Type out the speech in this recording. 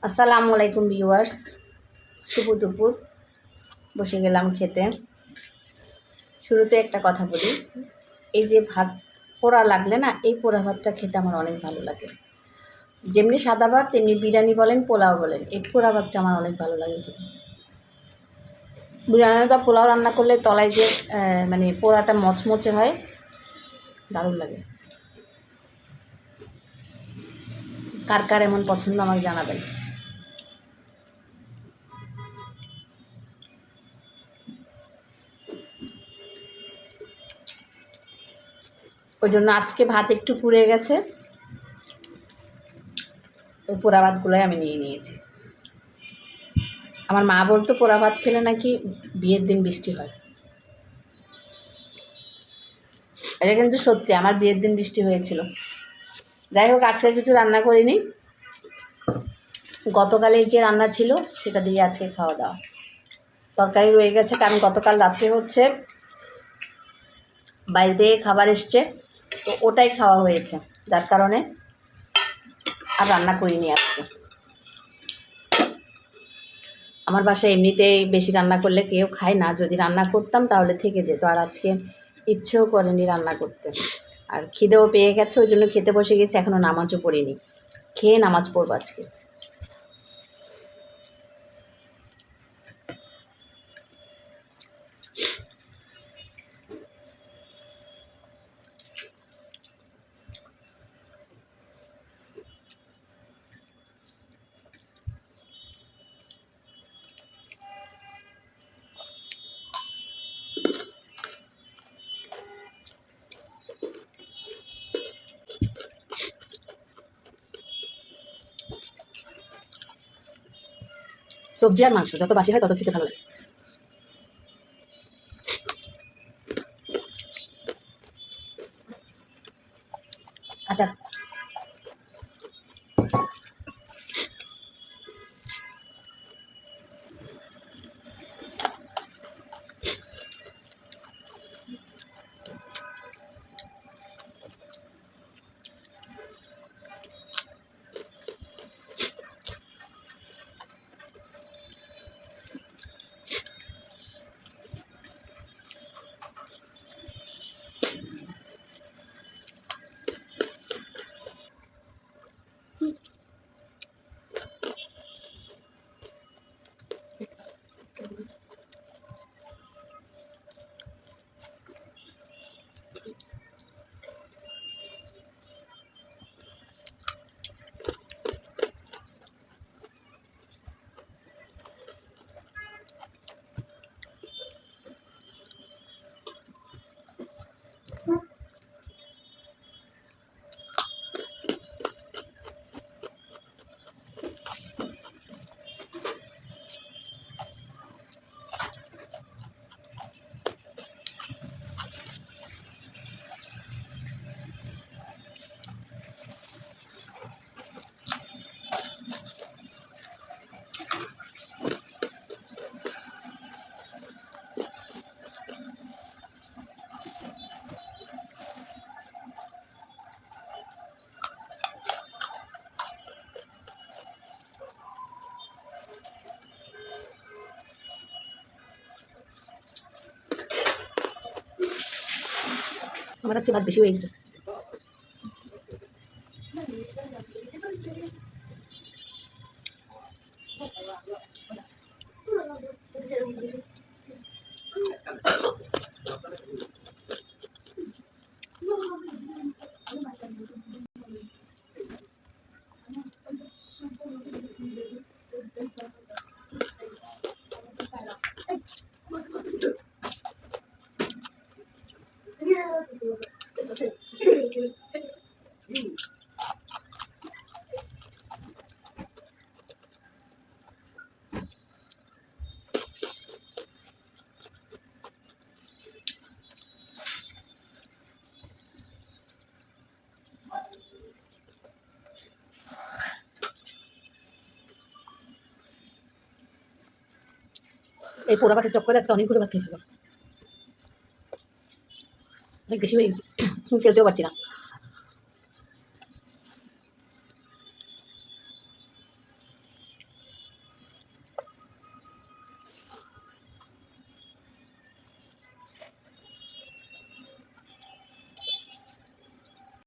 আসসালামু আলাইকুম ভিউয়ার্স, শুভ দুপুর। বসে গেলাম খেতে। শুরুতে একটা কথা বলি, এই যে ভাত পোড়া লাগলে না, এই পোড়া ভাতটা খেতে আমার অনেক ভালো লাগে। যেমনি সাদা ভাত তেমনি বিরিয়ানি বলেন, পোলাও বলেন, এই পোড়া ভাতটা আমার অনেক ভালো লাগে খেতে। বিরিয়ানি বা পোলাও রান্না করলে তলায় যে মানে পোড়াটা মচমচে হয়, দারুণ লাগে। কার কার এমন পছন্দ আমাকে জানাবেন। ওই জন্য আজকে ভাত একটু পুড়ে গেছে, ওই পোড়া ভাতগুলোই আমি নিয়ে নিয়েছি। আমার মা বলতো পোড়া ভাত খেলে নাকি বিয়ের দিন বৃষ্টি হয়। এটা কিন্তু সত্যি, আমার বিয়ের দিন বৃষ্টি হয়েছিল। যাই হোক, আজকে কিছু রান্না করিনি, গতকালের যে রান্না ছিল সেটা দিয়ে আজকে খাওয়া দাওয়া। তরকারি রয়ে গেছে, কারণ গতকাল রাত্রে হচ্ছে বাইরে থেকে খাবার এসছে, তো ওটাই খাওয়া হয়েছে, যার কারণে আর রান্না করিনি আজকে। আমার বাসায় এমনিতেই বেশি রান্না করলে কেউ খায় না, যদি রান্না করতাম তাহলে থেকে যেত, আর আজকে ইচ্ছেও করেনি রান্না করতে। আর খিদেও পেয়ে গেছে, ওই জন্য খেতে বসে গেছি, এখনও নামাজও পড়িনি, খেয়ে নামাজ পড়বো আজকে। সবজি আর মাংস যত বাসি হয় তত খেতে ভালো লাগে। আচ্ছা, আমার আজকে ভাত বেশি হয়ে গেছে। এই পোড়া ভাতের চক্করে আজকে অনেকগুলো ভাত খেয়ে ফেললাম, অনেক বেশি হয়ে গেছে, ফেলতেও পারছি না।